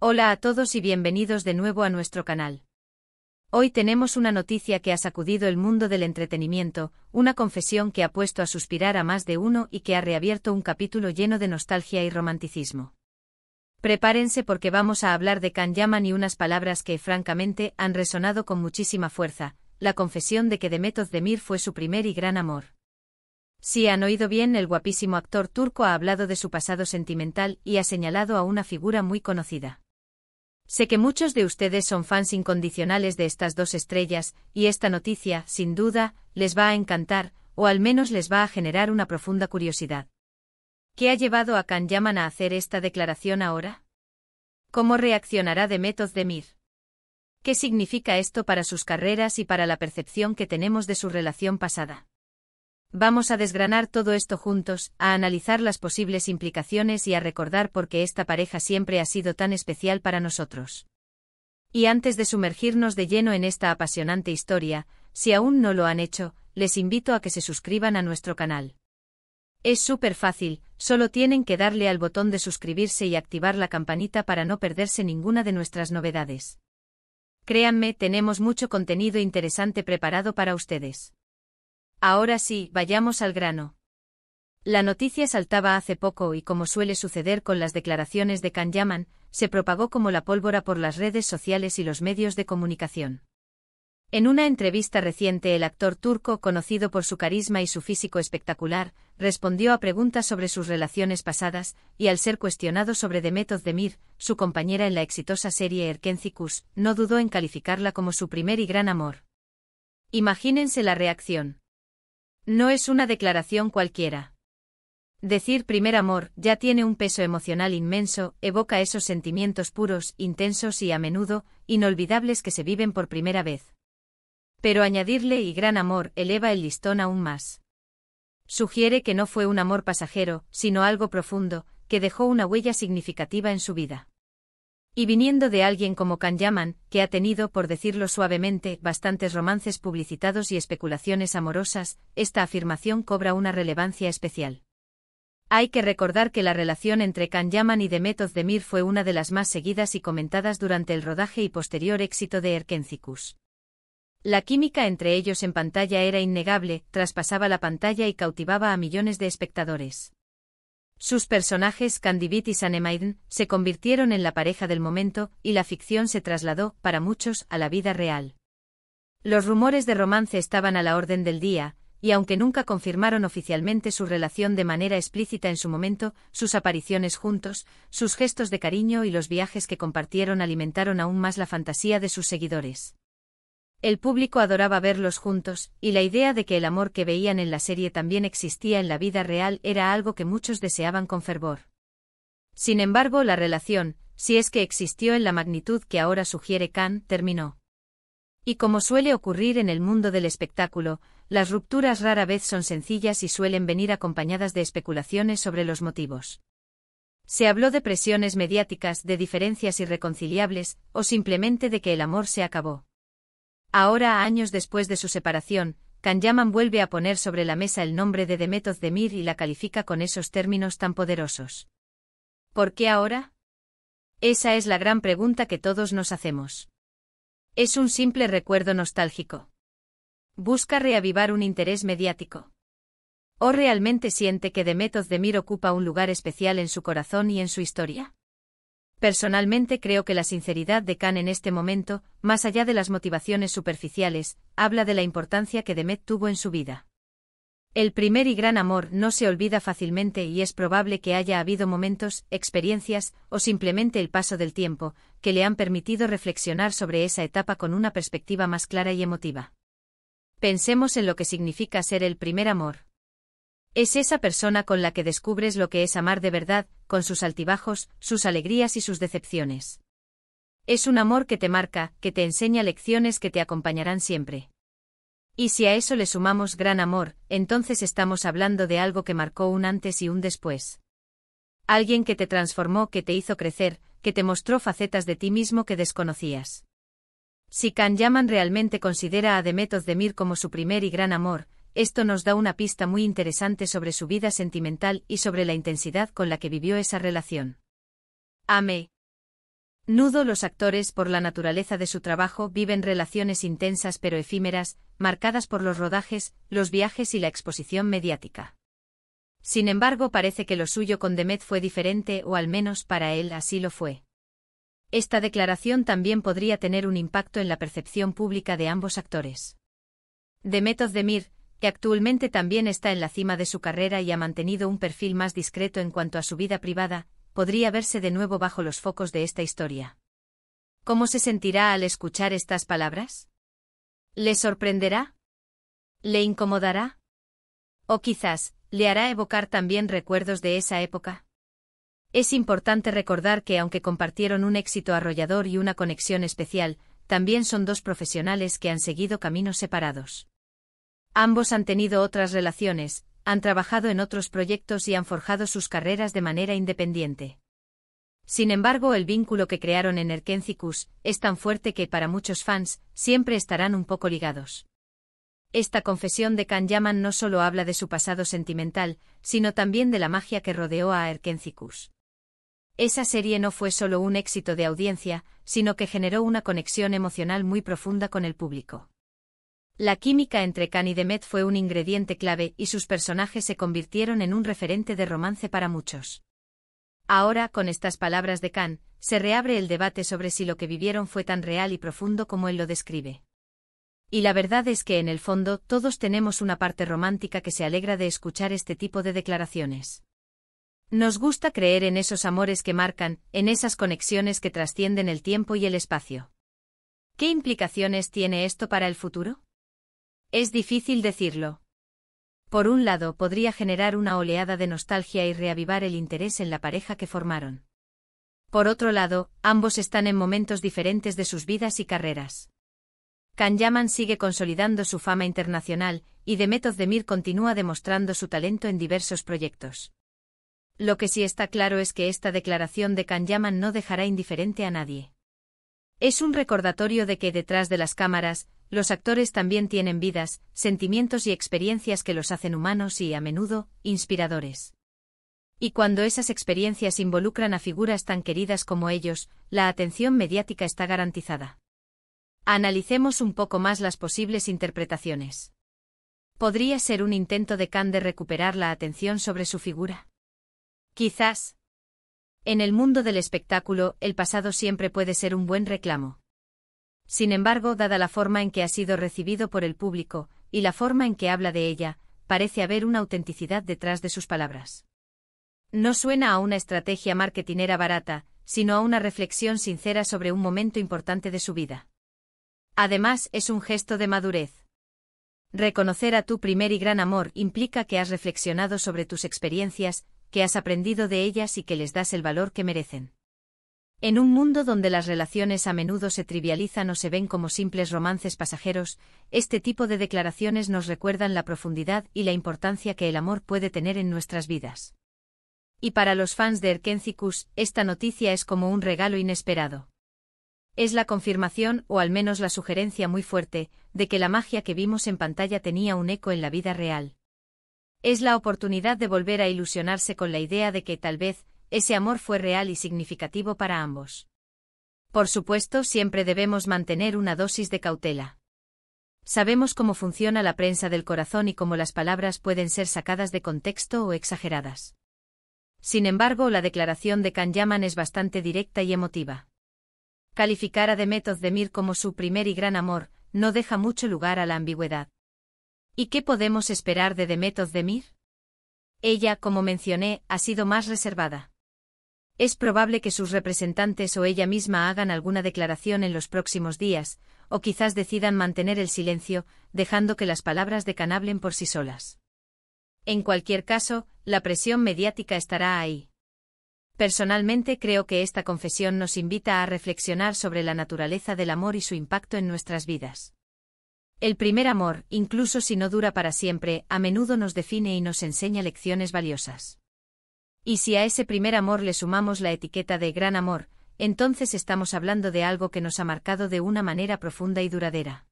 Hola a todos y bienvenidos de nuevo a nuestro canal. Hoy tenemos una noticia que ha sacudido el mundo del entretenimiento, una confesión que ha puesto a suspirar a más de uno y que ha reabierto un capítulo lleno de nostalgia y romanticismo. Prepárense porque vamos a hablar de Can Yaman y unas palabras que, francamente, han resonado con muchísima fuerza, la confesión de que Demet Özdemir fue su primer y gran amor. Si han oído bien, el guapísimo actor turco ha hablado de su pasado sentimental y ha señalado a una figura muy conocida. Sé que muchos de ustedes son fans incondicionales de estas dos estrellas, y esta noticia, sin duda, les va a encantar, o al menos les va a generar una profunda curiosidad. ¿Qué ha llevado a Can Yaman a hacer esta declaración ahora? ¿Cómo reaccionará Demet Özdemir? ¿Qué significa esto para sus carreras y para la percepción que tenemos de su relación pasada? Vamos a desgranar todo esto juntos, a analizar las posibles implicaciones y a recordar por qué esta pareja siempre ha sido tan especial para nosotros. Y antes de sumergirnos de lleno en esta apasionante historia, si aún no lo han hecho, les invito a que se suscriban a nuestro canal. Es súper fácil, solo tienen que darle al botón de suscribirse y activar la campanita para no perderse ninguna de nuestras novedades. Créanme, tenemos mucho contenido interesante preparado para ustedes. Ahora sí, vayamos al grano. La noticia saltaba hace poco y, como suele suceder con las declaraciones de Can Yaman, se propagó como la pólvora por las redes sociales y los medios de comunicación. En una entrevista reciente, el actor turco, conocido por su carisma y su físico espectacular, respondió a preguntas sobre sus relaciones pasadas, y al ser cuestionado sobre Demet Özdemir, su compañera en la exitosa serie Erkenci, no dudó en calificarla como su primer y gran amor. Imagínense la reacción. No es una declaración cualquiera. Decir primer amor ya tiene un peso emocional inmenso, evoca esos sentimientos puros, intensos y a menudo, inolvidables que se viven por primera vez. Pero añadirle y gran amor eleva el listón aún más. Sugiere que no fue un amor pasajero, sino algo profundo, que dejó una huella significativa en su vida. Y viniendo de alguien como Can Yaman, que ha tenido, por decirlo suavemente, bastantes romances publicitados y especulaciones amorosas, esta afirmación cobra una relevancia especial. Hay que recordar que la relación entre Can Yaman y Demet Özdemir fue una de las más seguidas y comentadas durante el rodaje y posterior éxito de Erkenci. La química entre ellos en pantalla era innegable, traspasaba la pantalla y cautivaba a millones de espectadores. Sus personajes, Candivit y Sanemaiden, se convirtieron en la pareja del momento, y la ficción se trasladó, para muchos, a la vida real. Los rumores de romance estaban a la orden del día, y aunque nunca confirmaron oficialmente su relación de manera explícita en su momento, sus apariciones juntos, sus gestos de cariño y los viajes que compartieron alimentaron aún más la fantasía de sus seguidores. El público adoraba verlos juntos, y la idea de que el amor que veían en la serie también existía en la vida real era algo que muchos deseaban con fervor. Sin embargo, la relación, si es que existió en la magnitud que ahora sugiere Can, terminó. Y como suele ocurrir en el mundo del espectáculo, las rupturas rara vez son sencillas y suelen venir acompañadas de especulaciones sobre los motivos. Se habló de presiones mediáticas, de diferencias irreconciliables, o simplemente de que el amor se acabó. Ahora, años después de su separación, Can Yaman vuelve a poner sobre la mesa el nombre de Demet Özdemir y la califica con esos términos tan poderosos. ¿Por qué ahora? Esa es la gran pregunta que todos nos hacemos. ¿Es un simple recuerdo nostálgico? ¿Busca reavivar un interés mediático? ¿O realmente siente que Demet Özdemir ocupa un lugar especial en su corazón y en su historia? Personalmente creo que la sinceridad de Can en este momento, más allá de las motivaciones superficiales, habla de la importancia que Demet tuvo en su vida. El primer y gran amor no se olvida fácilmente y es probable que haya habido momentos, experiencias, o simplemente el paso del tiempo, que le han permitido reflexionar sobre esa etapa con una perspectiva más clara y emotiva. Pensemos en lo que significa ser el primer amor. Es esa persona con la que descubres lo que es amar de verdad, con sus altibajos, sus alegrías y sus decepciones. Es un amor que te marca, que te enseña lecciones que te acompañarán siempre. Y si a eso le sumamos gran amor, entonces estamos hablando de algo que marcó un antes y un después. Alguien que te transformó, que te hizo crecer, que te mostró facetas de ti mismo que desconocías. Si Can Yaman realmente considera a Demet Özdemir como su primer y gran amor, esto nos da una pista muy interesante sobre su vida sentimental y sobre la intensidad con la que vivió esa relación. Amé. Nudo. Los actores, por la naturaleza de su trabajo, viven relaciones intensas pero efímeras, marcadas por los rodajes, los viajes y la exposición mediática. Sin embargo, parece que lo suyo con Demet fue diferente, o al menos para él así lo fue. Esta declaración también podría tener un impacto en la percepción pública de ambos actores. Demet Özdemir, que actualmente también está en la cima de su carrera y ha mantenido un perfil más discreto en cuanto a su vida privada, podría verse de nuevo bajo los focos de esta historia. ¿Cómo se sentirá al escuchar estas palabras? ¿Le sorprenderá? ¿Le incomodará? ¿O quizás, le hará evocar también recuerdos de esa época? Es importante recordar que aunque compartieron un éxito arrollador y una conexión especial, también son dos profesionales que han seguido caminos separados. Ambos han tenido otras relaciones, han trabajado en otros proyectos y han forjado sus carreras de manera independiente. Sin embargo, el vínculo que crearon en Erkenzikούς es tan fuerte que para muchos fans siempre estarán un poco ligados. Esta confesión de Can Yaman no solo habla de su pasado sentimental, sino también de la magia que rodeó a Erkenzikούς. Esa serie no fue solo un éxito de audiencia, sino que generó una conexión emocional muy profunda con el público. La química entre Can y Demet fue un ingrediente clave y sus personajes se convirtieron en un referente de romance para muchos. Ahora, con estas palabras de Can, se reabre el debate sobre si lo que vivieron fue tan real y profundo como él lo describe. Y la verdad es que en el fondo todos tenemos una parte romántica que se alegra de escuchar este tipo de declaraciones. Nos gusta creer en esos amores que marcan, en esas conexiones que trascienden el tiempo y el espacio. ¿Qué implicaciones tiene esto para el futuro? Es difícil decirlo. Por un lado, podría generar una oleada de nostalgia y reavivar el interés en la pareja que formaron. Por otro lado, ambos están en momentos diferentes de sus vidas y carreras. Can Yaman sigue consolidando su fama internacional, y Demet Özdemir continúa demostrando su talento en diversos proyectos. Lo que sí está claro es que esta declaración de Can Yaman no dejará indiferente a nadie. Es un recordatorio de que detrás de las cámaras, los actores también tienen vidas, sentimientos y experiencias que los hacen humanos y, a menudo, inspiradores. Y cuando esas experiencias involucran a figuras tan queridas como ellos, la atención mediática está garantizada. Analicemos un poco más las posibles interpretaciones. ¿Podría ser un intento de Can de recuperar la atención sobre su figura? Quizás. En el mundo del espectáculo, el pasado siempre puede ser un buen reclamo. Sin embargo, dada la forma en que ha sido recibido por el público, y la forma en que habla de ella, parece haber una autenticidad detrás de sus palabras. No suena a una estrategia marketinera barata, sino a una reflexión sincera sobre un momento importante de su vida. Además, es un gesto de madurez. Reconocer a tu primer y gran amor implica que has reflexionado sobre tus experiencias, que has aprendido de ellas y que les das el valor que merecen. En un mundo donde las relaciones a menudo se trivializan o se ven como simples romances pasajeros, este tipo de declaraciones nos recuerdan la profundidad y la importancia que el amor puede tener en nuestras vidas. Y para los fans de Erkenzikούς, esta noticia es como un regalo inesperado. Es la confirmación, o al menos la sugerencia muy fuerte, de que la magia que vimos en pantalla tenía un eco en la vida real. Es la oportunidad de volver a ilusionarse con la idea de que, tal vez, ese amor fue real y significativo para ambos. Por supuesto, siempre debemos mantener una dosis de cautela. Sabemos cómo funciona la prensa del corazón y cómo las palabras pueden ser sacadas de contexto o exageradas. Sin embargo, la declaración de Can Yaman es bastante directa y emotiva. Calificar a Demet Özdemir como su primer y gran amor no deja mucho lugar a la ambigüedad. ¿Y qué podemos esperar de Demet Özdemir? Ella, como mencioné, ha sido más reservada. Es probable que sus representantes o ella misma hagan alguna declaración en los próximos días, o quizás decidan mantener el silencio, dejando que las palabras de Can hablen por sí solas. En cualquier caso, la presión mediática estará ahí. Personalmente creo que esta confesión nos invita a reflexionar sobre la naturaleza del amor y su impacto en nuestras vidas. El primer amor, incluso si no dura para siempre, a menudo nos define y nos enseña lecciones valiosas. Y si a ese primer amor le sumamos la etiqueta de gran amor, entonces estamos hablando de algo que nos ha marcado de una manera profunda y duradera.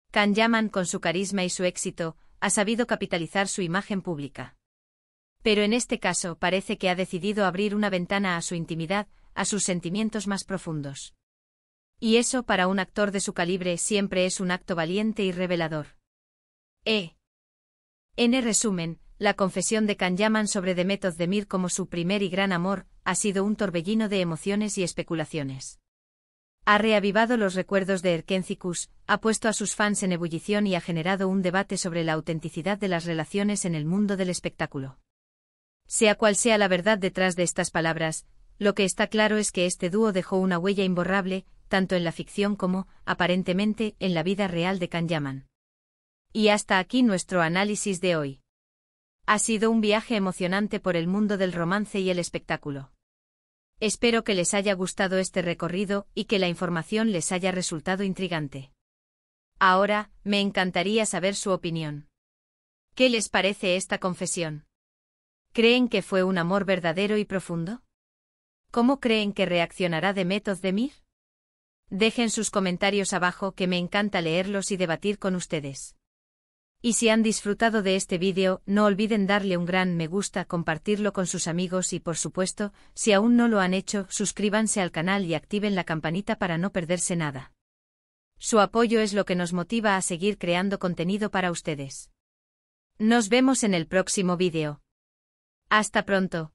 Can Yaman, con su carisma y su éxito, ha sabido capitalizar su imagen pública. Pero en este caso parece que ha decidido abrir una ventana a su intimidad, a sus sentimientos más profundos. Y eso para un actor de su calibre siempre es un acto valiente y revelador. En resumen, la confesión de Can Yaman sobre The Method de Mir como su primer y gran amor, ha sido un torbellino de emociones y especulaciones. Ha reavivado los recuerdos de Erkencikus, ha puesto a sus fans en ebullición y ha generado un debate sobre la autenticidad de las relaciones en el mundo del espectáculo. Sea cual sea la verdad detrás de estas palabras, lo que está claro es que este dúo dejó una huella imborrable, tanto en la ficción como, aparentemente, en la vida real de Can Yaman. Y hasta aquí nuestro análisis de hoy. Ha sido un viaje emocionante por el mundo del romance y el espectáculo. Espero que les haya gustado este recorrido y que la información les haya resultado intrigante. Ahora, me encantaría saber su opinión. ¿Qué les parece esta confesión? ¿Creen que fue un amor verdadero y profundo? ¿Cómo creen que reaccionará The Method de Mir? Dejen sus comentarios abajo, que me encanta leerlos y debatir con ustedes. Y si han disfrutado de este vídeo, no olviden darle un gran me gusta, compartirlo con sus amigos y por supuesto, si aún no lo han hecho, suscríbanse al canal y activen la campanita para no perderse nada. Su apoyo es lo que nos motiva a seguir creando contenido para ustedes. Nos vemos en el próximo vídeo. Hasta pronto.